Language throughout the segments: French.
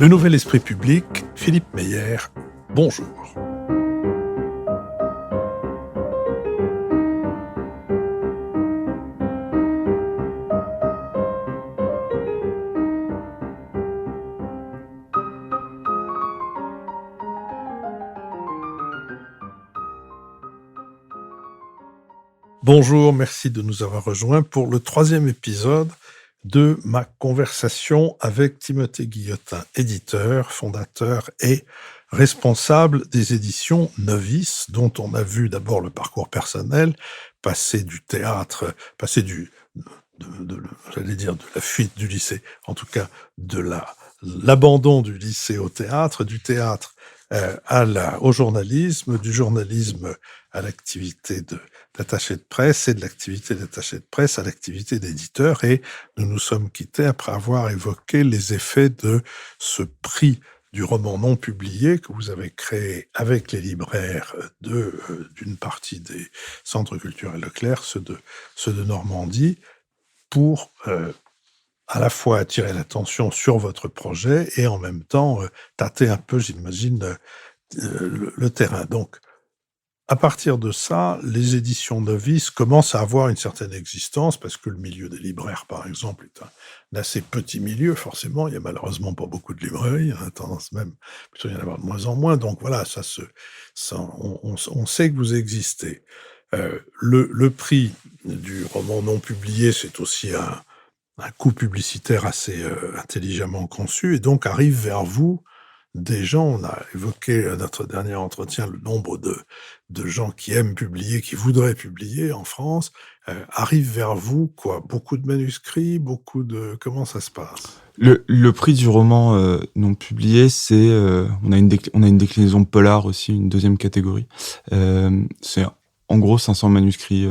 Le Nouvel Esprit Public, Philippe Meyer, bonjour. Bonjour, merci de nous avoir rejoints pour le 3e épisode de ma conversation avec Timothée Guillotin, éditeur, fondateur et responsable des éditions Novice, dont on a vu d'abord le parcours personnel, passer du théâtre, passer j'allais dire de la fuite du lycée, en tout cas de l'abandon du lycée au théâtre, du théâtre au journalisme, du journalisme à l'activité d'attaché de presse et de l'activité d'attaché de presse à l'activité d'éditeur. Et nous nous sommes quittés après avoir évoqué les effets de ce prix du roman non publié que vous avez créé avec les libraires d'une partie des centres culturels Leclerc, ceux de Normandie, pour à la fois attirer l'attention sur votre projet et en même temps tâter un peu, j'imagine, le terrain. Donc, à partir de ça, les éditions Novice commencent à avoir une certaine existence, parce que le milieu des libraires, par exemple, est un assez petit milieu, forcément. Il n'y a malheureusement pas beaucoup de librairies, on a tendance même plutôt y en avoir de moins en moins. Donc voilà, on sait que vous existez. Le prix du roman non publié, c'est aussi un coup publicitaire assez intelligemment conçu, et donc arrive vers vous des gens, on a évoqué à notre dernier entretien le nombre de gens qui aiment publier, qui voudraient publier en France, arrivent vers vous, quoi? Beaucoup de manuscrits, comment ça se passe? Le prix du roman non publié, c'est on a une déclinaison polar aussi, une deuxième catégorie. C'est en gros 500 manuscrits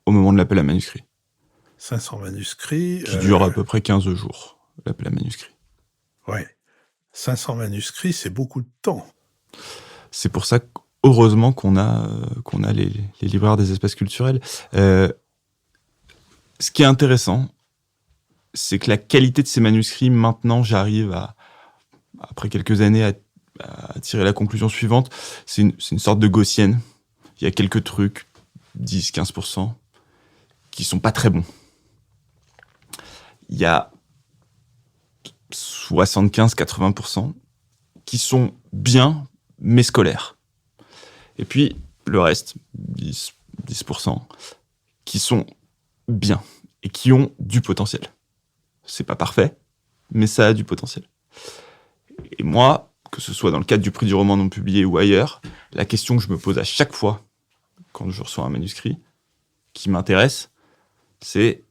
au moment de l'appel à manuscrits. 500 manuscrits. Qui dure à peu près 15 jours, l'appel à manuscrits. Ouais. 500 manuscrits, c'est beaucoup de temps. C'est pour ça qu'heureusement qu'on a les libraires des espaces culturels. Ce qui est intéressant, c'est que la qualité de ces manuscrits, maintenant, j'arrive après quelques années, à tirer la conclusion suivante. C'est une sorte de gaussienne. Il y a quelques trucs, 10-15%, qui sont pas très bons. Il y a 75-80% qui sont bien, mais scolaires. Et puis, le reste, 10%, qui sont bien et qui ont du potentiel. C'est pas parfait, mais ça a du potentiel. Et moi, que ce soit dans le cadre du prix du roman non publié ou ailleurs, la question que je me pose à chaque fois quand je reçois un manuscrit qui m'intéresse, c'est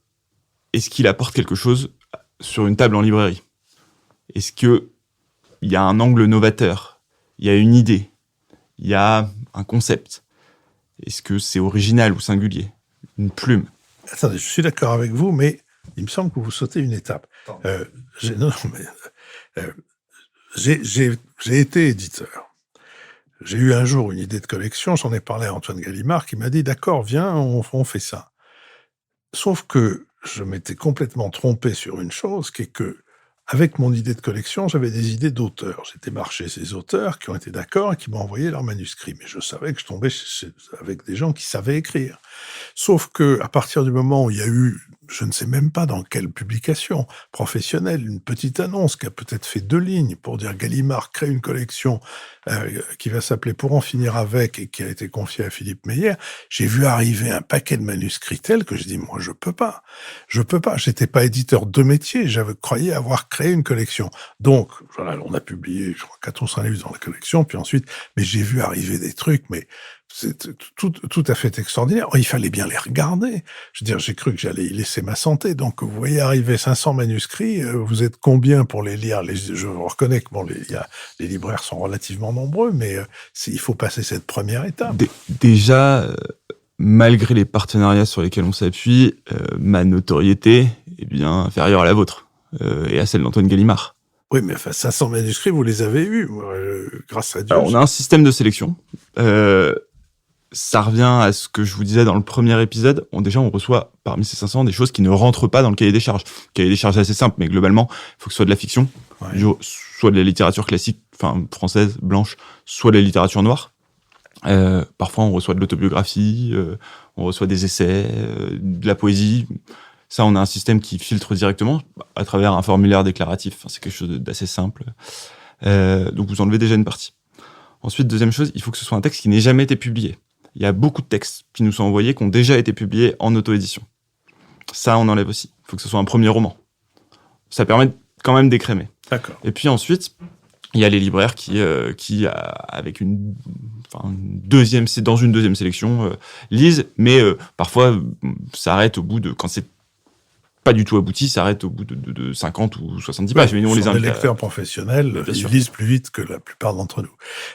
est-ce qu'il apporte quelque chose sur une table en librairie ? Est-ce qu'il y a un angle novateur ? Il y a une idée ? Il y a un concept ? Est-ce que c'est original ou singulier ? Une plume ? Attendez, je suis d'accord avec vous, mais il me semble que vous sautez une étape. J'ai été éditeur. J'ai eu un jour une idée de collection, j'en ai parlé à Antoine Gallimard, qui m'a dit « D'accord, viens, on fait ça ». Sauf que je m'étais complètement trompé sur une chose, qui est que avec mon idée de collection, j'avais des idées d'auteurs. J'ai démarché ces auteurs qui ont été d'accord et qui m'ont envoyé leurs manuscrits. Mais je savais que je tombais avec des gens qui savaient écrire. Sauf que à partir du moment où il y a eu, je ne sais même pas dans quelle publication professionnelle, une petite annonce qui a peut-être fait 2 lignes pour dire Gallimard crée une collection qui va s'appeler Pour en finir avec et qui a été confiée à Philippe Meyer, j'ai vu arriver un paquet de manuscrits tels que je dis moi je peux pas. J'étais pas éditeur de métier, j'avais croyé avoir créé une collection. Donc voilà, on a publié je crois 4 ou 5 livres dans la collection, puis ensuite, mais j'ai vu arriver des trucs, mais c'est tout à fait extraordinaire. Il fallait bien les regarder. Je veux dire, j'ai cru que j'allais y laisser ma santé. Donc, vous voyez arriver 500 manuscrits, vous êtes combien pour les lire? Je reconnais que les libraires sont relativement nombreux, mais il faut passer cette première étape. Déjà, malgré les partenariats sur lesquels on s'appuie, ma notoriété est bien inférieure à la vôtre et à celle d'Antoine Gallimard. Oui, mais enfin, 500 manuscrits, vous les avez eus, grâce à Dieu. Alors, on a un système de sélection. ça revient à ce que je vous disais dans le premier épisode. On reçoit parmi ces 500 des choses qui ne rentrent pas dans le cahier des charges. Le cahier des charges est assez simple, mais globalement, il faut que ce soit de la fiction, soit de la littérature classique, enfin française, blanche, soit de la littérature noire. Parfois, on reçoit de l'autobiographie, on reçoit des essais, de la poésie. Ça, on a un système qui filtre directement à travers un formulaire déclaratif. Enfin, c'est quelque chose d'assez simple. Donc, vous enlevez déjà une partie. Ensuite, deuxième chose, il faut que ce soit un texte qui n'ait jamais été publié. Il y a beaucoup de textes qui nous sont envoyés qui ont déjà été publiés en auto-édition. Ça, on enlève aussi. Il faut que ce soit un premier roman. Ça permet quand même d'écrémer. D'accord. Et puis ensuite, il y a les libraires qui avec dans une deuxième sélection, lisent, mais parfois s'arrêtent au bout de, quand c'est pas du tout abouti, s'arrête au bout de 50 ou 70 pages. Mais nous, on les invite. Les lecteurs professionnels, ils lisent plus vite que la plupart d'entre nous.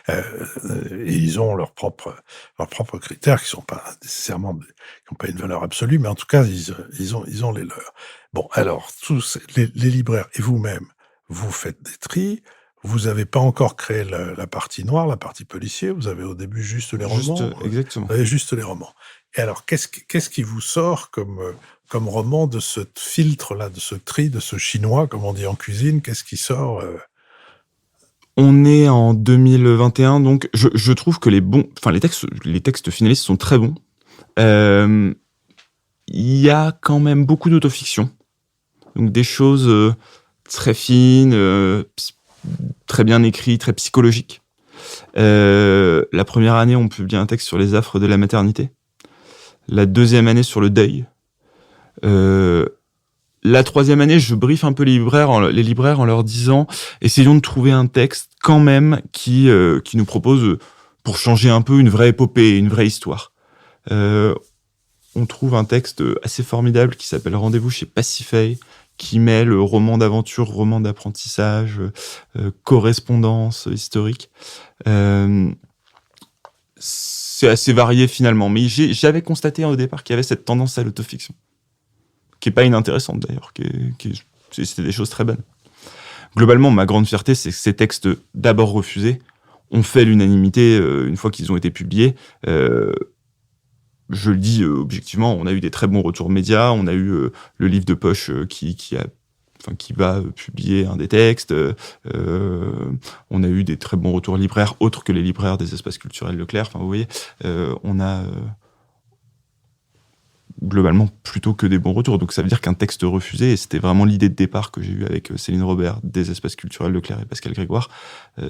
Et ils ont leurs propres critères qui sont pas nécessairement, qui n'ont pas une valeur absolue, mais en tout cas, ils ont les leurs. Bon, alors, tous les libraires et vous-même, vous faites des tris. Vous n'avez pas encore créé la partie noire, la partie policier. Vous avez au début juste les romans. Exactement. Vous avez juste les romans. Et alors, qu'est-ce qui vous sort comme roman de ce filtre-là, de ce tri, de ce chinois, comme on dit en cuisine? Qu'est-ce qui sort On est en 2021, donc je trouve que les textes finalistes sont très bons. Il y a quand même beaucoup d'autofiction, donc des choses très fines, très bien écrites, très psychologiques. La première année, on publie un texte sur les affres de la maternité. La deuxième année, sur le deuil. La troisième année, je briefe un peu les libraires en leur disant, essayons de trouver un texte quand même qui nous propose, pour changer un peu, une vraie épopée, une vraie histoire. On trouve un texte assez formidable qui s'appelle Rendez-vous chez Pacifei, qui mêle roman d'aventure, roman d'apprentissage, correspondance historique. C'est assez varié finalement, mais j'avais constaté au départ qu'il y avait cette tendance à l'autofiction, qui est pas inintéressante d'ailleurs, c'était des choses très bonnes. Globalement, ma grande fierté, c'est que ces textes d'abord refusés ont fait l'unanimité une fois qu'ils ont été publiés. Je le dis objectivement, on a eu des très bons retours médias, on a eu le livre de poche qui va publier un des textes, on a eu des très bons retours libraires, autres que les libraires des espaces culturels Leclerc. Enfin, vous voyez, on a globalement plutôt que des bons retours. Donc ça veut dire qu'un texte refusé, et c'était vraiment l'idée de départ que j'ai eue avec Céline Robert des espaces culturels Leclerc et Pascal Grégoire,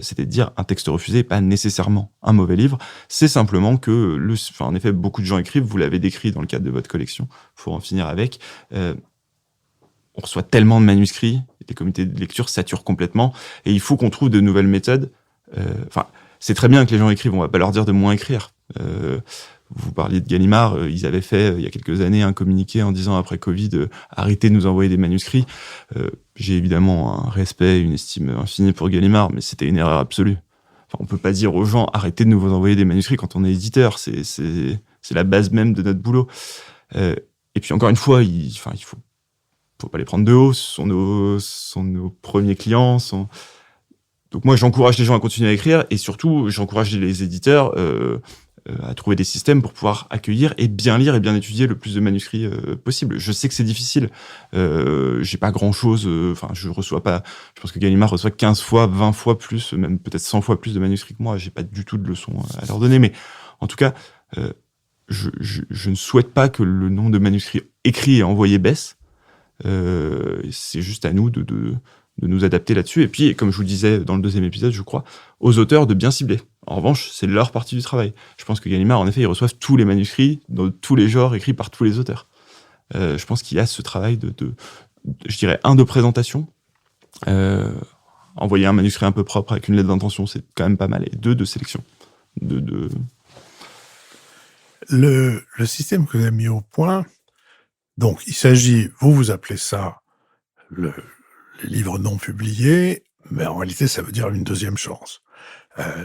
c'était de dire un texte refusé n'est pas nécessairement un mauvais livre, c'est simplement que, en effet, beaucoup de gens écrivent, vous l'avez décrit dans le cadre de votre collection, faut en finir avec, on reçoit tellement de manuscrits, les comités de lecture saturent complètement, et il faut qu'on trouve de nouvelles méthodes. C'est très bien que les gens écrivent, on va pas leur dire de moins écrire. Vous parliez de Gallimard, ils avaient fait il y a quelques années un communiqué en disant après Covid, arrêtez de nous envoyer des manuscrits. J'ai évidemment un respect, une estime infinie pour Gallimard, mais c'était une erreur absolue. Enfin, on peut pas dire aux gens arrêtez de nous envoyer des manuscrits quand on est éditeur, c'est la base même de notre boulot. Et puis encore une fois, il faut pas les prendre de haut, ce sont nos premiers clients. Donc moi, j'encourage les gens à continuer à écrire, et surtout, j'encourage les éditeurs à trouver des systèmes pour pouvoir accueillir et bien lire et bien étudier le plus de manuscrits possible. Je sais que c'est difficile. J'ai pas grand-chose. Je reçois pas... Je pense que Gallimard reçoit 15 fois, 20 fois plus, même peut-être 100 fois plus de manuscrits que moi. J'ai pas du tout de leçons à leur donner. Mais en tout cas, je ne souhaite pas que le nombre de manuscrits écrits et envoyés baisse. C'est juste à nous de nous adapter là-dessus. Et puis, comme je vous le disais dans le deuxième épisode, je crois, aux auteurs de bien cibler. En revanche, c'est leur partie du travail. Je pense que Gallimard, en effet, ils reçoivent tous les manuscrits dans tous les genres écrits par tous les auteurs. Je pense qu'il y a ce travail je dirais, de présentation. Envoyer un manuscrit un peu propre avec une lettre d'intention, c'est quand même pas mal. Et 2, de sélection. Le système que vous avez mis au point, donc il s'agit, vous appelez ça les livres non publiés, mais en réalité, ça veut dire une deuxième chance.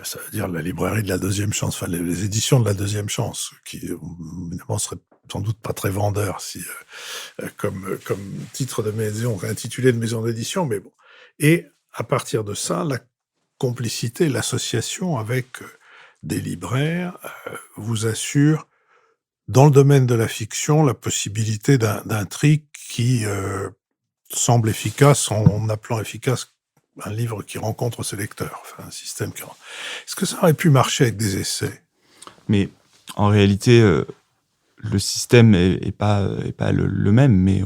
Ça veut dire la librairie de la deuxième chance, enfin les éditions de la deuxième chance, qui évidemment seraient sans doute pas très vendeurs si comme titre de maison, intitulé de maison d'édition, mais bon. Et à partir de ça, la complicité, l'association avec des libraires vous assure, dans le domaine de la fiction, la possibilité d'un trick qui semble efficace en appelant efficace un livre qui rencontre ses lecteurs, enfin un système qui... Est-ce que ça aurait pu marcher avec des essais? Mais en réalité, le système est pas le même, mais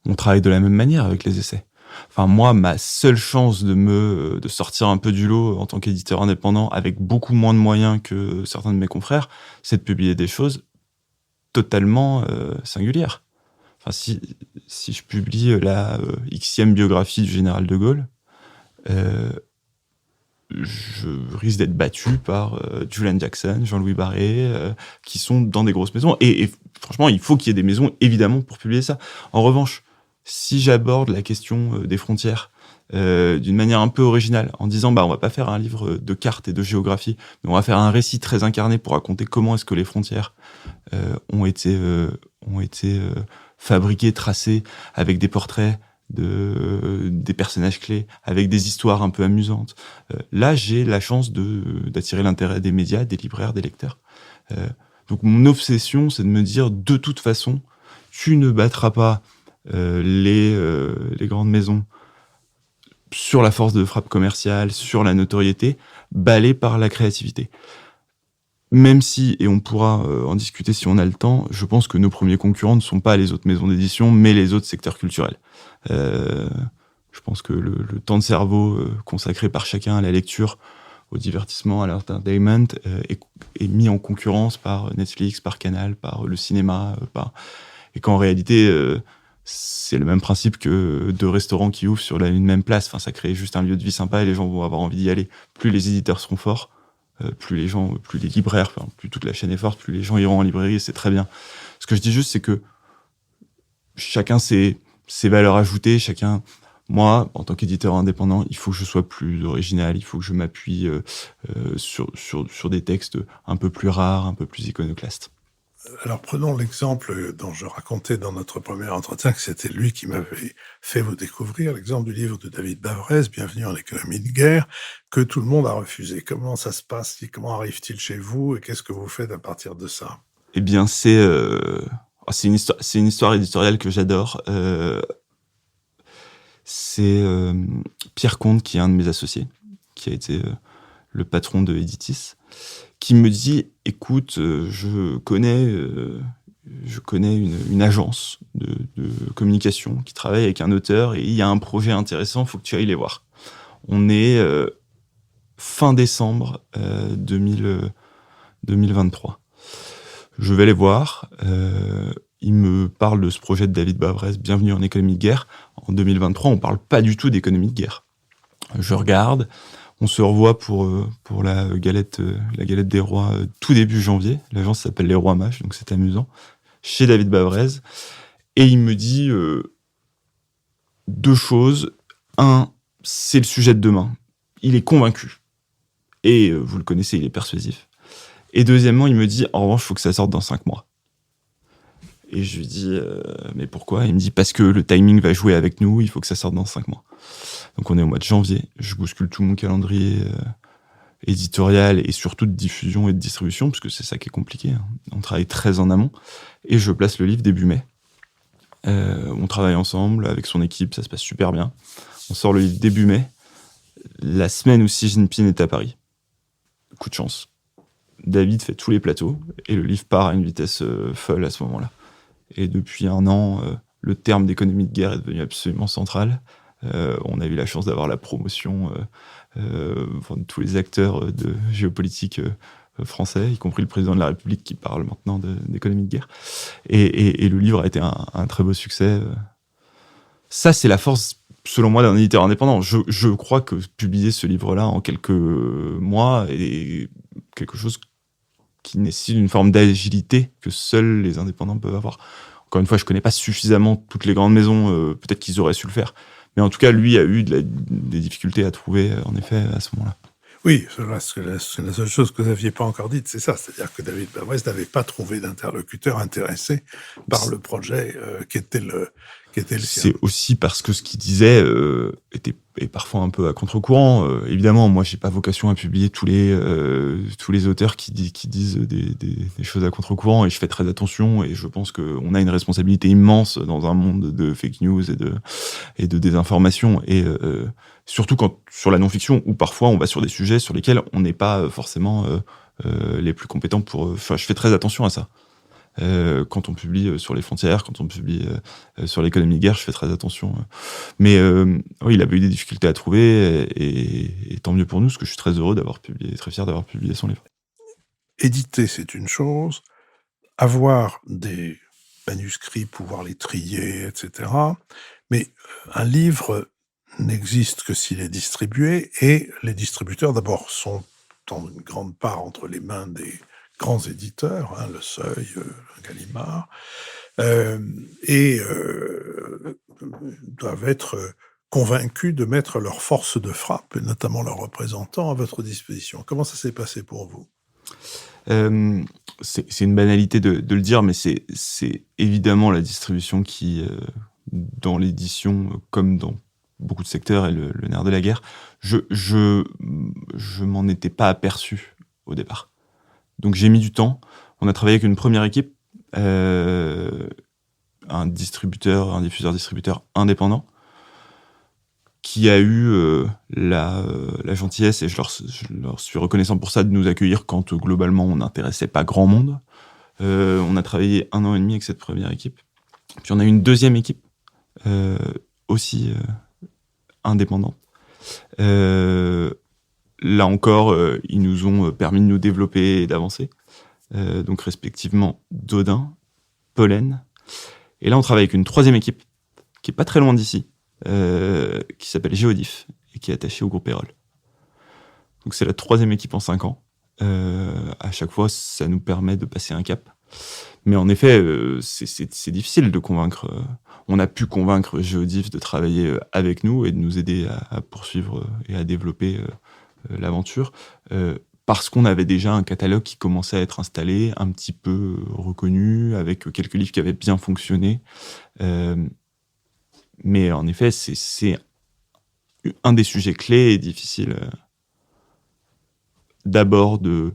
on travaille de la même manière avec les essais. Enfin, moi, ma seule chance de sortir un peu du lot en tant qu'éditeur indépendant, avec beaucoup moins de moyens que certains de mes confrères, c'est de publier des choses totalement singulières. Enfin, si je publie la Xème biographie du général de Gaulle, je risque d'être battu par Julian Jackson, Jean-Louis Barré, qui sont dans des grosses maisons. Et franchement, il faut qu'il y ait des maisons, évidemment, pour publier ça. En revanche, si j'aborde la question des frontières d'une manière un peu originale, en disant on va pas faire un livre de cartes et de géographie, mais on va faire un récit très incarné pour raconter comment est-ce que les frontières ont été fabriquées, tracées, avec des portraits des personnages clés, avec des histoires un peu amusantes. Là, j'ai la chance d'attirer l'intérêt des médias, des libraires, des lecteurs. Donc mon obsession, c'est de me dire, de toute façon, tu ne battras pas les grandes maisons sur la force de frappe commerciale, sur la notoriété, balayée par la créativité. Même si, et on pourra en discuter si on a le temps, je pense que nos premiers concurrents ne sont pas les autres maisons d'édition, mais les autres secteurs culturels. Je pense que le temps de cerveau consacré par chacun à la lecture, au divertissement, à l'entertainment, est mis en concurrence par Netflix, par Canal, par le cinéma, et qu'en réalité, c'est le même principe que deux restaurants qui ouvrent sur une même place. Enfin, ça crée juste un lieu de vie sympa et les gens vont avoir envie d'y aller. Plus les éditeurs seront forts, plus les libraires, plus toute la chaîne est forte, plus les gens iront en librairie, et c'est très bien. Ce que je dis juste, c'est que chacun ses valeurs ajoutées, moi, en tant qu'éditeur indépendant, il faut que je sois plus original, il faut que je m'appuie sur des textes un peu plus rares, un peu plus iconoclastes. Alors prenons l'exemple dont je racontais dans notre premier entretien, que c'était lui qui m'avait fait vous découvrir, l'exemple du livre de David Bavrez, Bienvenue en économie de guerre, que tout le monde a refusé. Comment ça se passe? Comment arrive-t-il chez vous et qu'est-ce que vous faites à partir de ça? Eh bien, c'est une histoire éditoriale que j'adore. C'est Pierre Comte, qui est un de mes associés, qui a été le patron de Editis, qui me dit, écoute, je connais une agence de communication qui travaille avec un auteur et il y a un projet intéressant, il faut que tu ailles les voir. On est fin décembre 2023. Je vais les voir. Il me parle de ce projet de David Bavrez, Bienvenue en économie de guerre. En 2023, on parle pas du tout d'économie de guerre. Je regarde. On se revoit pour la galette des rois tout début janvier. L'agence s'appelle Les Rois Mages, donc c'est amusant. Chez David Bavrez. Et il me dit deux choses. Un, c'est le sujet de demain. Il est convaincu. Et vous le connaissez, il est persuasif. Et deuxièmement, il me dit, en revanche, il faut que ça sorte dans 5 mois. Et je lui dis, mais pourquoi? Il me dit, parce que le timing va jouer avec nous, il faut que ça sorte dans 5 mois. Donc on est au mois de janvier, je bouscule tout mon calendrier éditorial et surtout de diffusion et de distribution, parce que c'est ça qui est compliqué, hein. On travaille très en amont, et je place le livre début mai. On travaille ensemble avec son équipe, ça se passe super bien. On sort le livre début mai, la semaine où Xi Jinping est à Paris. Coup de chance. David fait tous les plateaux, et le livre part à une vitesse folle à ce moment-là. Et depuis 1 an, le terme d'économie de guerre est devenu absolument central. On a eu la chance d'avoir la promotion de tous les acteurs de géopolitique français, y compris le président de la République qui parle maintenant d'économie de guerre. Et le livre a été un très beau succès. Ça, c'est la force, selon moi, d'un éditeur indépendant. Je crois que publier ce livre-là en quelques mois est quelque chose qui nécessite une forme d'agilité que seuls les indépendants peuvent avoir. Encore une fois, je connais pas suffisamment toutes les grandes maisons, peut-être qu'ils auraient su le faire. Mais en tout cas, lui a eu des difficultés à trouver, en effet, à ce moment-là. Oui, c'est la seule chose que vous n'aviez pas encore dite, c'est ça. C'est-à-dire que David Bavrez n'avait pas trouvé d'interlocuteur intéressé par le projet qui était qui était le sien. C'est aussi parce que ce qu'il disait est parfois un peu à contre-courant. Évidemment, moi, j'ai pas vocation à publier tous les auteurs qui disent des choses à contre-courant, et je fais très attention, et je pense qu'on a une responsabilité immense dans un monde de fake news et de désinformation, et surtout sur la non-fiction, où parfois on va sur des sujets sur lesquels on n'est pas forcément les plus compétents pour... Enfin, je fais très attention à ça. Quand on publie sur les frontières, quand on publie sur l'économie de guerre, je fais très attention. Mais oui, il avait eu des difficultés à trouver, et tant mieux pour nous, parce que je suis très heureux très fier d'avoir publié son livre. Éditer, c'est une chose. Avoir des manuscrits, pouvoir les trier, etc. Mais un livre n'existe que s'il est distribué, et les distributeurs, d'abord, sont en une grande part entre les mains des grands éditeurs, Le Seuil, Gallimard, et doivent être convaincus de mettre leur force de frappe, et notamment leurs représentants, à votre disposition. Comment ça s'est passé pour vous ? C'est une banalité de le dire, mais c'est évidemment la distribution qui, dans l'édition, comme dans beaucoup de secteurs, est le nerf de la guerre. Je m'en étais pas aperçu au départ. Donc j'ai mis du temps. On a travaillé avec une première équipe, un diffuseur-distributeur indépendant, qui a eu la gentillesse, et je leur suis reconnaissant pour ça, de nous accueillir quand globalement on n'intéressait pas grand monde. On a travaillé 1 an et demi avec cette première équipe. Puis on a eu une deuxième équipe, aussi indépendante. Là encore, ils nous ont permis de nous développer et d'avancer. Donc respectivement Dodin, Pollen. Et là on travaille avec une troisième équipe, qui est pas très loin d'ici, qui s'appelle Géodif, et qui est attachée au groupe Erol. Donc c'est la troisième équipe en 5 ans. À chaque fois, ça nous permet de passer un cap. Mais en effet, c'est difficile de convaincre. On a pu convaincre Géodif de travailler avec nous et de nous aider à poursuivre et à développer l'aventure, parce qu'on avait déjà un catalogue qui commençait à être installé, un petit peu reconnu, avec quelques livres qui avaient bien fonctionné. Mais en effet, c'est un des sujets clés et difficiles, d'abord de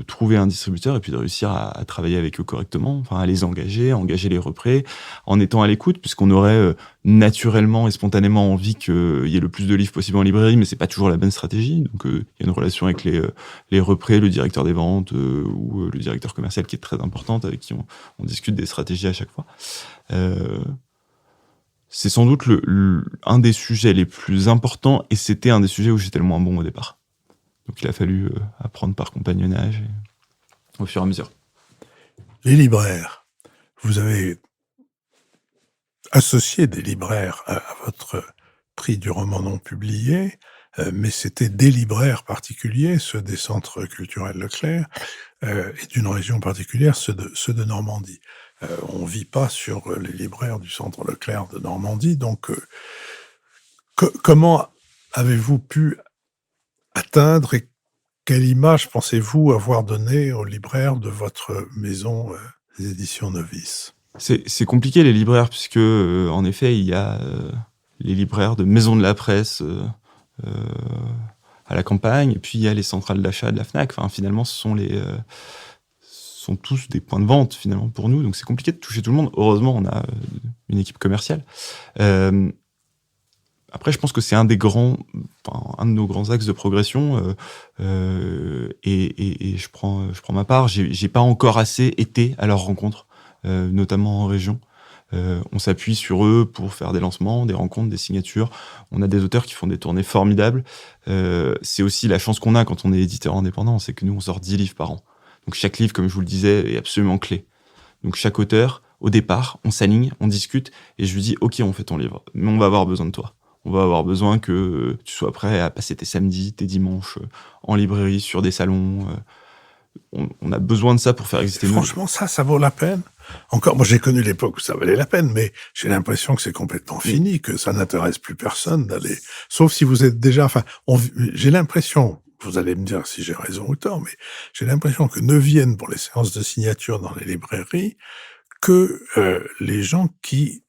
trouver un distributeur, et puis de réussir à travailler avec eux correctement, enfin à les engager les représ, en étant à l'écoute, puisqu'on aurait naturellement et spontanément envie qu'il y ait le plus de livres possible en librairie, mais c'est pas toujours la bonne stratégie. Donc il y a une relation avec les représ, le directeur des ventes ou le directeur commercial qui est très importante, avec qui on discute des stratégies à chaque fois. C'est sans doute un des sujets les plus importants, et c'était un des sujets où j'étais le moins bon au départ. Donc il a fallu apprendre par compagnonnage au fur et à mesure. Les libraires, vous avez associé des libraires à votre prix du roman non publié, mais c'était des libraires particuliers, ceux des centres culturels Leclerc, et d'une région particulière, ceux de Normandie. On ne vit pas sur les libraires du centre Leclerc de Normandie, donc comment avez-vous pu atteindre, et quelle image pensez-vous avoir donnée aux libraires de votre maison des éditions Novice ? C'est compliqué, les libraires, puisque en effet il y a les libraires de maisons de la presse à la campagne, et puis il y a les centrales d'achat de la Fnac. Enfin, finalement, ce sont tous des points de vente finalement pour nous, donc c'est compliqué de toucher tout le monde. Heureusement, on a une équipe commerciale. Après, je pense que c'est un de nos grands axes de progression, et je prends ma part. J'ai pas encore assez été à leur rencontre, notamment en région. On s'appuie sur eux pour faire des lancements, des rencontres, des signatures. On a des auteurs qui font des tournées formidables. C'est aussi la chance qu'on a quand on est éditeur indépendant, c'est que nous, on sort 10 livres par an. Donc chaque livre, comme je vous le disais, est absolument clé. Donc chaque auteur, au départ, on s'aligne, on discute, et je lui dis « Ok, on fait ton livre, mais on va avoir besoin de toi. On va avoir besoin que tu sois prêt à passer tes samedis, tes dimanches en librairie, sur des salons. On a besoin de ça pour faire exister nous. » Franchement, ça vaut la peine. Encore, moi j'ai connu l'époque où ça valait la peine, mais j'ai l'impression que c'est complètement fini, que ça n'intéresse plus personne d'aller... Sauf si vous êtes déjà... Enfin, j'ai l'impression, vous allez me dire si j'ai raison ou tort, mais j'ai l'impression que ne viennent pour les séances de signature dans les librairies que les gens qui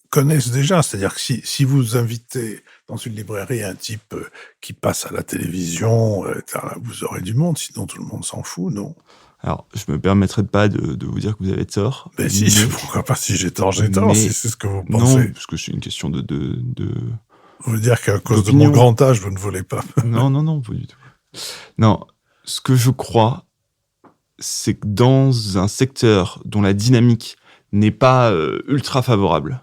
connaissent déjà. C'est-à-dire que si vous invitez dans une librairie un type qui passe à la télévision, vous aurez du monde, sinon tout le monde s'en fout, non? Alors, je me permettrai pas de vous dire que vous avez tort. Mais si, pourquoi pas? Si j'ai tort, si c'est ce que vous pensez. Non, parce que c'est une question de Vous voulez dire qu'à cause de d'opinion. mon grand âge, vous ne voulez pas? Non, pas du tout. Non, ce que je crois, c'est que dans un secteur dont la dynamique n'est pas ultra favorable,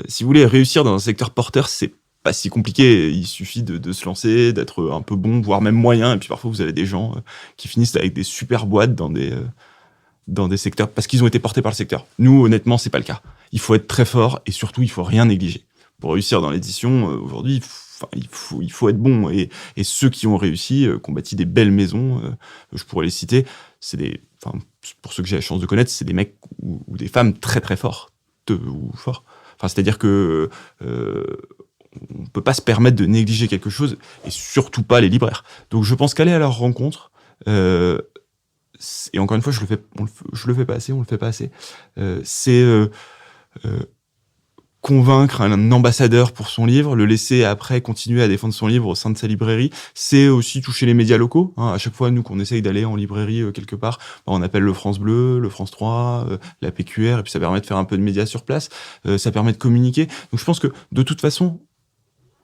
si vous voulez réussir dans un secteur porteur, c'est pas si compliqué. Il suffit de se lancer, d'être un peu bon, voire même moyen. Et puis parfois, vous avez des gens qui finissent avec des super boîtes dans des secteurs parce qu'ils ont été portés par le secteur. Nous, honnêtement, c'est pas le cas. Il faut être très fort et surtout, il faut rien négliger. Pour réussir dans l'édition, aujourd'hui, il faut être bon. Et ceux qui ont réussi, qui ont bâti des belles maisons, je pourrais les citer, pour ceux que j'ai la chance de connaître, c'est des mecs ou des femmes très très forts. C'est-à-dire que on peut pas se permettre de négliger quelque chose, et surtout pas les libraires. Donc je pense qu'aller à leur rencontre, et encore une fois, je le fais pas assez, c'est convaincre un ambassadeur pour son livre, le laisser après continuer à défendre son livre au sein de sa librairie. C'est aussi toucher les médias locaux. À chaque fois, nous, qu'on essaye d'aller en librairie quelque part, on appelle le France Bleu, le France 3, la PQR, et puis ça permet de faire un peu de médias sur place. Ça permet de communiquer. Donc je pense que, de toute façon,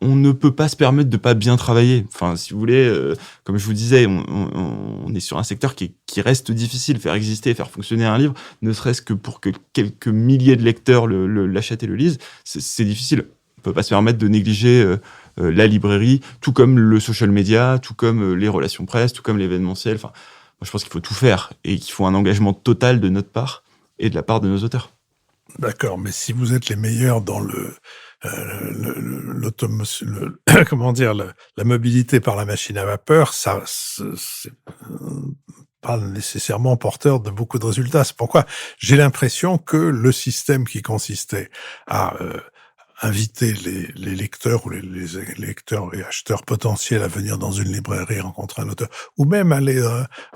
on ne peut pas se permettre de pas bien travailler. Enfin, si vous voulez, comme je vous disais, on est sur un secteur qui reste difficile. Faire exister, faire fonctionner un livre, ne serait-ce que pour que quelques milliers de lecteurs l'achètent et le lisent, c'est difficile. On peut pas se permettre de négliger la librairie, tout comme le social media, tout comme les relations presse, tout comme l'événementiel. Enfin, moi, je pense qu'il faut tout faire et qu'il faut un engagement total de notre part et de la part de nos auteurs. D'accord, mais si vous êtes les meilleurs dans comment dire, la mobilité par la machine à vapeur, ça, c'est pas nécessairement porteur de beaucoup de résultats. C'est pourquoi j'ai l'impression que le système qui consistait à inviter les lecteurs ou les lecteurs et acheteurs potentiels à venir dans une librairie rencontrer un auteur, ou même aller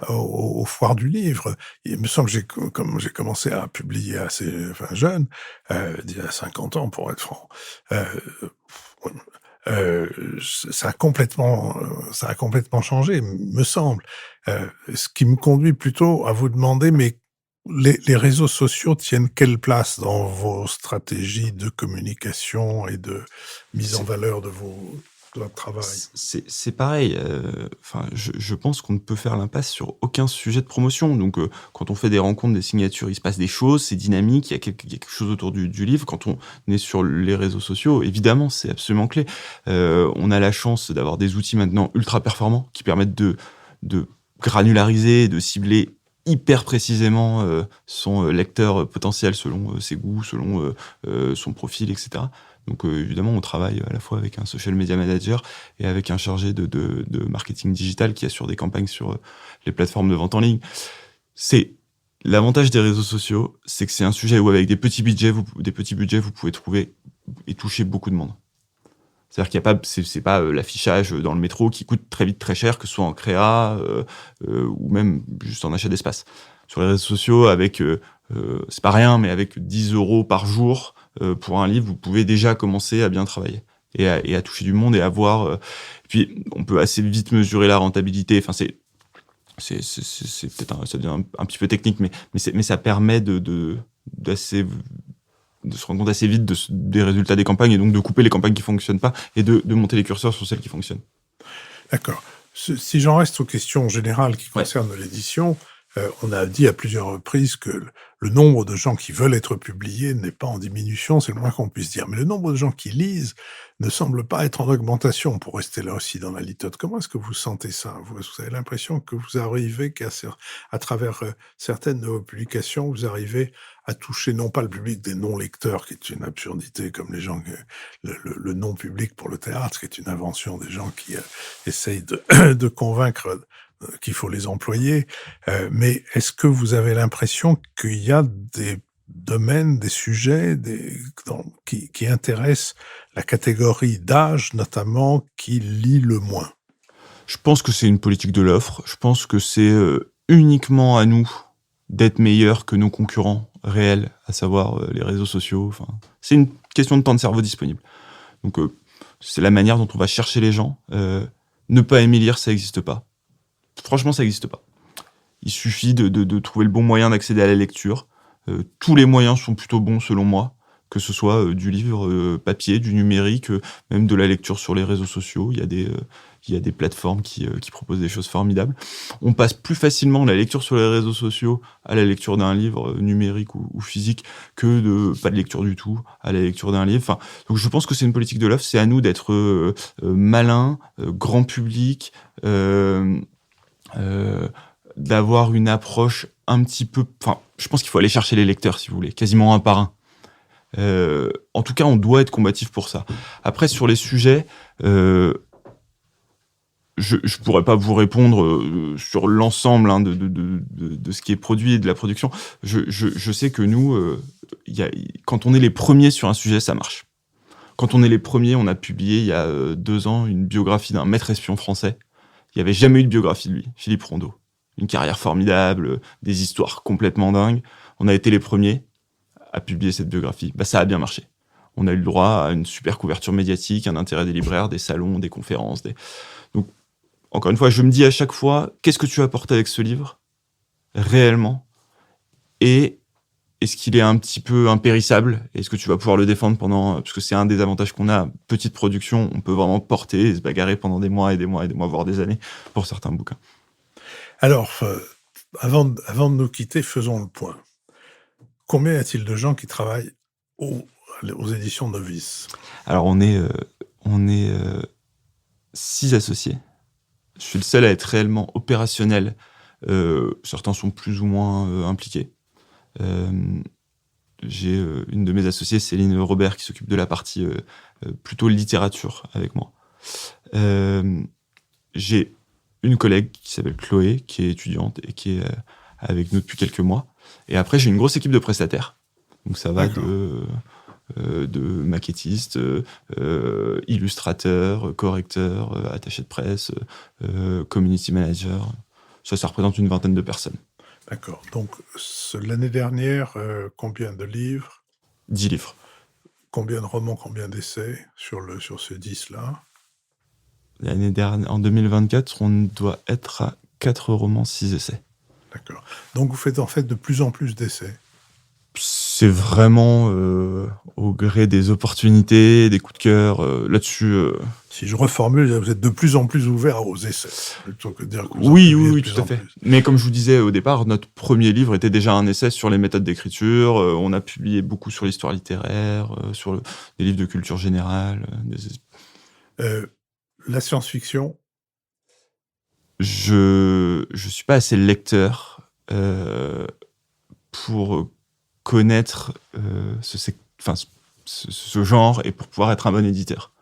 aux foires du livre. Il me semble que comme j'ai commencé à publier assez jeune, il y a 50 ans pour être franc, ça a complètement changé, me semble. Ce qui me conduit plutôt à vous demander, mais les réseaux sociaux tiennent quelle place dans vos stratégies de communication et de mise en valeur de votre travail? C'est pareil. Je pense qu'on ne peut faire l'impasse sur aucun sujet de promotion. Donc, quand on fait des rencontres, des signatures, il se passe des choses, c'est dynamique, il y a quelque chose autour du livre. Quand on est sur les réseaux sociaux, évidemment, c'est absolument clé. On a la chance d'avoir des outils maintenant ultra performants qui permettent de granulariser, de cibler hyper précisément son lecteur potentiel selon ses goûts, selon son profil, etc. Donc évidemment, on travaille à la fois avec un social media manager et avec un chargé de marketing digital qui assure des campagnes sur les plateformes de vente en ligne. C'est l'avantage des réseaux sociaux, c'est que c'est un sujet où avec des petits budgets, vous pouvez trouver et toucher beaucoup de monde. C'est-à-dire qu'il y a pas, c'est pas l'affichage dans le métro qui coûte très vite très cher, que ce soit en créa ou même juste en achat d'espace. Sur les réseaux sociaux, avec c'est pas rien, mais avec 10 € par jour pour un livre, vous pouvez déjà commencer à bien travailler et à toucher du monde et à voir. Puis on peut assez vite mesurer la rentabilité. Enfin, c'est peut-être ça devient un petit peu technique, mais ça permet de se rendre compte assez vite des résultats des campagnes et donc de couper les campagnes qui fonctionnent pas et de monter les curseurs sur celles qui fonctionnent. D'accord. Si j'en reste aux questions générales qui concernent l'édition, on a dit à plusieurs reprises que le nombre de gens qui veulent être publiés n'est pas en diminution, c'est le moins qu'on puisse dire. Mais le nombre de gens qui lisent ne semble pas être en augmentation, pour rester là aussi dans la litote. Comment est-ce que vous sentez ça? Vous avez l'impression que vous arrivez à travers certaines de vos publications, vous arrivez à toucher non pas le public des non-lecteurs, qui est une absurdité, comme les gens, le non-public pour le théâtre, qui est une invention des gens qui essayent de convaincre qu'il faut les employer, mais est-ce que vous avez l'impression qu'il y a des domaines, des sujets qui intéressent la catégorie d'âge, notamment, qui lit le moins? Je pense que c'est une politique de l'offre. Je pense que c'est uniquement à nous d'être meilleur que nos concurrents réels, à savoir les réseaux sociaux. Enfin, c'est une question de temps de cerveau disponible. Donc, c'est la manière dont on va chercher les gens. Ne pas aimer lire, ça n'existe pas. Franchement, ça n'existe pas. Il suffit de trouver le bon moyen d'accéder à la lecture. Tous les moyens sont plutôt bons, selon moi, que ce soit du livre papier, du numérique, même de la lecture sur les réseaux sociaux. Il y a des plateformes qui proposent des choses formidables. On passe plus facilement de la lecture sur les réseaux sociaux à la lecture d'un livre numérique ou physique que pas de lecture du tout à la lecture d'un livre. Enfin, donc je pense que c'est une politique de l'œuvre. C'est à nous d'être malin, grand public, d'avoir une approche un petit peu... Enfin, je pense qu'il faut aller chercher les lecteurs, si vous voulez, quasiment un par un. En tout cas, on doit être combatif pour ça. Après, sur les sujets... Je pourrais pas vous répondre sur l'ensemble de ce qui est produit et de la production. Je sais que nous, quand on est les premiers sur un sujet, ça marche. Quand on est les premiers, on a publié il y a 2 ans une biographie d'un maître espion français. Il n'y avait jamais eu de biographie de lui, Philippe Rondeau. Une carrière formidable, des histoires complètement dingues. On a été les premiers à publier cette biographie. Bah, ça a bien marché. On a eu le droit à une super couverture médiatique, un intérêt des libraires, des salons, des conférences. Donc, encore une fois, je me dis à chaque fois, qu'est-ce que tu apportes avec ce livre, réellement, et est-ce qu'il est un petit peu impérissable? Est-ce que tu vas pouvoir le défendre parce que c'est un des avantages qu'on a, petite production, on peut vraiment porter et se bagarrer pendant des mois et des mois et des mois, voire des années, pour certains bouquins. Alors, avant de nous quitter, faisons le point. Combien y a-t-il de gens qui travaillent aux éditions Novice? Alors, on est 6 associés. Je suis le seul à être réellement opérationnel. Certains sont plus ou moins impliqués. J'ai une de mes associées, Céline Robert, qui s'occupe de la partie plutôt littérature avec moi. J'ai une collègue qui s'appelle Chloé, qui est étudiante et qui est avec nous depuis quelques mois. Et après, j'ai une grosse équipe de prestataires. Donc ça va de maquettistes, illustrateurs, correcteurs, attachés de presse, community manager. Ça représente une 20aine de personnes. D'accord. Donc, l'année dernière, combien de livres? 10 livres. Combien de romans, combien d'essais sur ces 10-là? L'année dernière, en 2024, on doit être à 4 romans, 6 essais. D'accord. Donc, vous faites en fait de plus en plus d'essais? C'est vraiment au gré des opportunités, des coups de cœur. Là-dessus... Si je reformule, vous êtes de plus en plus ouvert aux essais, plutôt que de dire que vous oui, tout à fait. Mais comme je vous disais au départ, notre premier livre était déjà un essai sur les méthodes d'écriture. On a publié beaucoup sur l'histoire littéraire, sur des livres de culture générale. La science-fiction? Je suis pas assez lecteur pour connaître ce genre et pour pouvoir être un bon éditeur.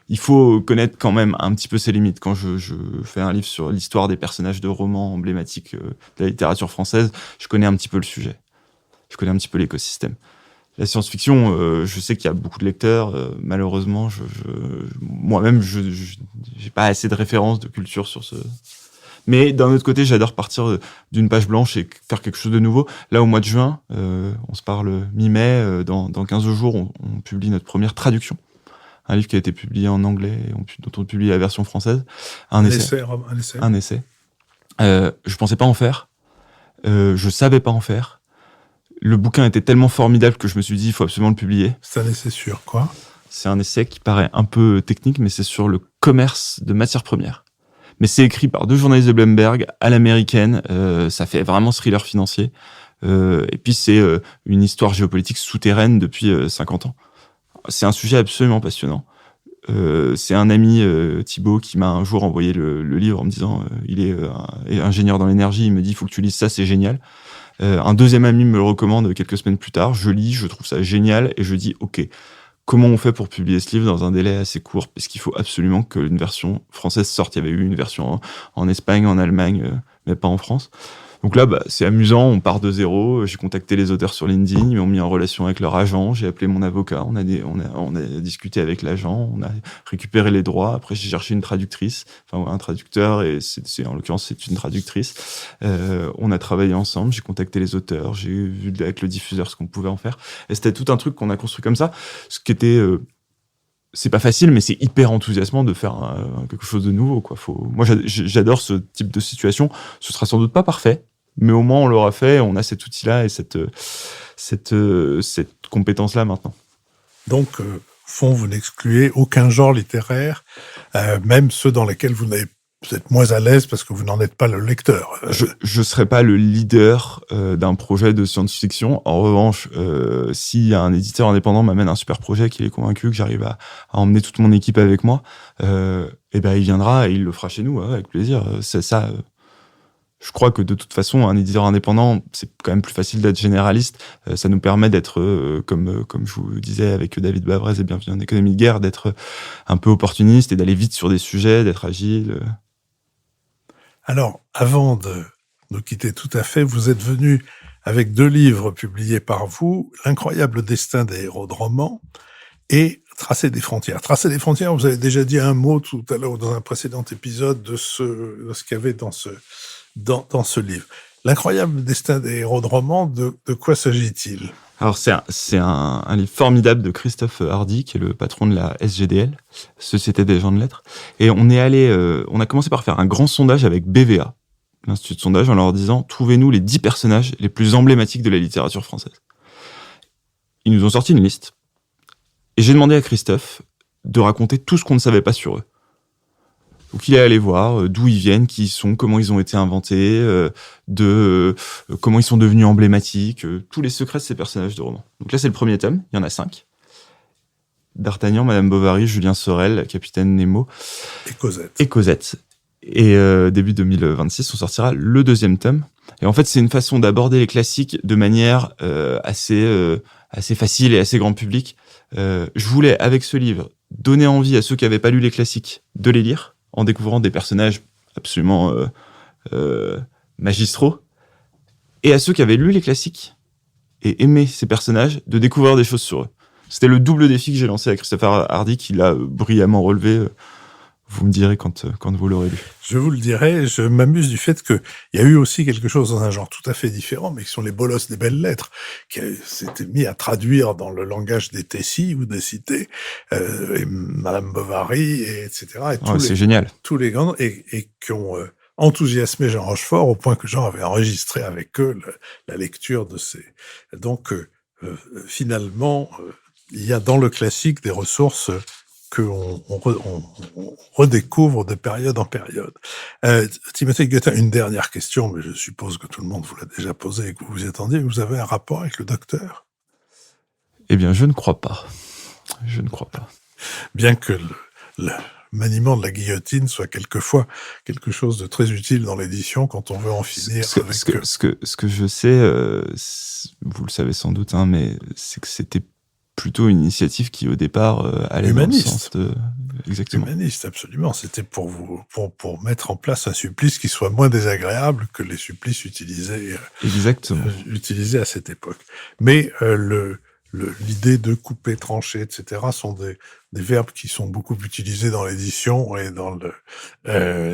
Il faut connaître quand même un petit peu ses limites. Quand je fais un livre sur l'histoire des personnages de romans emblématiques de la littérature française, je connais un petit peu le sujet. Je connais un petit peu l'écosystème. La science-fiction, je sais qu'il y a beaucoup de lecteurs. Malheureusement, moi-même, j'ai pas assez de références, de culture sur ce... Mais d'un autre côté, j'adore partir d'une page blanche et faire quelque chose de nouveau. Là, au mois de juin, on se parle mi-mai, dans 15 jours, on publie notre première traduction. Un livre qui a été publié en anglais, dont on publie la version française. Un essai. Je pensais pas en faire. Je savais pas en faire. Le bouquin était tellement formidable que je me suis dit, il faut absolument le publier. C'est un essai sur quoi? C'est un essai qui paraît un peu technique, mais c'est sur le commerce de matières premières. Mais c'est écrit par 2 journalistes de Bloomberg à l'américaine. Ça fait vraiment thriller financier. Et puis c'est une histoire géopolitique souterraine depuis 50 ans. C'est un sujet absolument passionnant. C'est un ami, Thibaut, qui m'a un jour envoyé le livre en me disant il est ingénieur dans l'énergie, il me dit il faut que tu lises ça, c'est génial. Un deuxième ami me le recommande quelques semaines plus tard. Je lis, je trouve ça génial et je dis ok, comment on fait pour publier ce livre dans un délai assez court? Parce qu'il faut absolument qu'une version française sorte. Il y avait eu une version en Espagne, en Allemagne, mais pas en France. Donc là, c'est amusant, on part de zéro. J'ai contacté les auteurs sur LinkedIn, ils m'ont mis en relation avec leur agent. J'ai appelé mon avocat, on a discuté avec l'agent, on a récupéré les droits. Après, j'ai cherché une traductrice, un traducteur, et en l'occurrence, c'est une traductrice. On a travaillé ensemble, j'ai contacté les auteurs, j'ai vu avec le diffuseur ce qu'on pouvait en faire. Et c'était tout un truc qu'on a construit comme ça, ce qui était... c'est pas facile, mais c'est hyper enthousiasmant de faire quelque chose de nouveau, quoi. Moi, j'adore ce type de situation. Ce sera sans doute pas parfait, mais au moins on l'aura fait. On a cet outil-là et cette compétence-là maintenant. Donc, au fond, vous n'excluez aucun genre littéraire, même ceux dans lesquels vous êtes moins à l'aise parce que vous n'en êtes pas le lecteur. Je serai pas le leader d'un projet de science-fiction. En revanche, si un éditeur indépendant m'amène un super projet, qu'il est convaincu que j'arrive à emmener toute mon équipe avec moi, il viendra et il le fera chez nous avec plaisir. C'est ça. Je crois que de toute façon, un éditeur indépendant, c'est quand même plus facile d'être généraliste. Ça nous permet d'être, comme je vous disais avec David Bavrez et Bienvenue en économie de guerre, d'être un peu opportuniste et d'aller vite sur des sujets, d'être agile. Alors, avant de nous quitter tout à fait, vous êtes venu avec 2 livres publiés par vous, L'incroyable destin des héros de roman et Tracer des frontières. Tracer des frontières, vous avez déjà dit un mot tout à l'heure dans un précédent épisode de ce qu'il y avait dans ce livre. L'incroyable destin des héros de roman, de quoi s'agit-il ? Alors c'est un livre formidable de Christophe Hardy, qui est le patron de la SGDL, Société des gens de lettres. Et on a commencé par faire un grand sondage avec BVA, l'Institut de sondage, en leur disant « Trouvez-nous les 10 personnages les plus emblématiques de la littérature française ». Ils nous ont sorti une liste. Et j'ai demandé à Christophe de raconter tout ce qu'on ne savait pas sur eux. Donc il est allé voir d'où ils viennent, qui ils sont, comment ils ont été inventés, comment ils sont devenus emblématiques, tous les secrets de ces personnages de romans. Donc là, c'est le premier tome, il y en a 5. D'Artagnan, Madame Bovary, Julien Sorel, Capitaine Nemo. Et Cosette. Et début 2026, on sortira le 2e tome. Et en fait, c'est une façon d'aborder les classiques de manière assez facile et assez grand public. Je voulais, avec ce livre, donner envie à ceux qui n'avaient pas lu les classiques de les lire, en découvrant des personnages absolument magistraux, et à ceux qui avaient lu les classiques et aimé ces personnages, de découvrir des choses sur eux. C'était le double défi que j'ai lancé à Christophe Hardy, qui l'a brillamment relevé. Vous me direz quand vous l'aurez lu. Je vous le dirai, je m'amuse du fait qu'il y a eu aussi quelque chose dans un genre tout à fait différent, mais qui sont les bolosses des belles lettres, qui s'étaient mis à traduire dans le langage des Tessy ou des cités, et Madame Bovary, etc. Et c'est génial. Tous les grands, et qui ont enthousiasmé Jean Rochefort, au point que Jean avait enregistré avec eux la lecture de ces... Donc, finalement, il y a dans le classique des ressources qu'on redécouvre de période en période. Timothée Guillotin, une dernière question, mais je suppose que tout le monde vous l'a déjà posée et que vous vous y attendiez. Vous avez un rapport avec le docteur ? Eh bien, je ne crois pas. Je ne crois pas. Bien que le maniement de la guillotine soit quelquefois quelque chose de très utile dans l'édition quand on veut en finir avec... Ce que je sais, vous le savez sans doute, mais c'est que c'était plutôt une initiative qui, au départ, allait humaniste. Dans le sens de... Exactement. Humaniste, absolument. C'était pour mettre en place un supplice qui soit moins désagréable que les supplices utilisés à cette époque. Mais l'idée de couper, trancher, etc. sont des verbes qui sont beaucoup utilisés dans l'édition et dans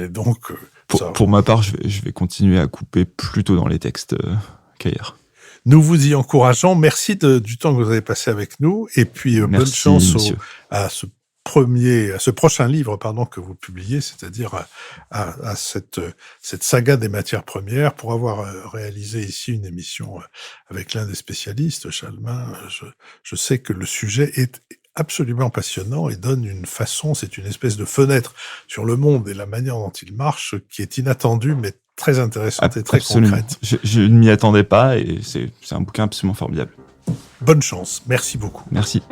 donc... Pour ma part, je vais continuer à couper plutôt dans les textes qu'ailleurs. Nous vous y encourageons. Merci du temps que vous avez passé avec nous. Et puis, bonne chance à ce prochain livre, que vous publiez, c'est-à-dire à cette saga des matières premières. Pour avoir réalisé ici une émission avec l'un des spécialistes, Chalmin, je sais que le sujet est absolument passionnant et donne une façon, c'est une espèce de fenêtre sur le monde et la manière dont il marche qui est inattendue, mais très intéressante et très concrète. Je ne m'y attendais pas et c'est un bouquin absolument formidable. Bonne chance. Merci beaucoup. Merci.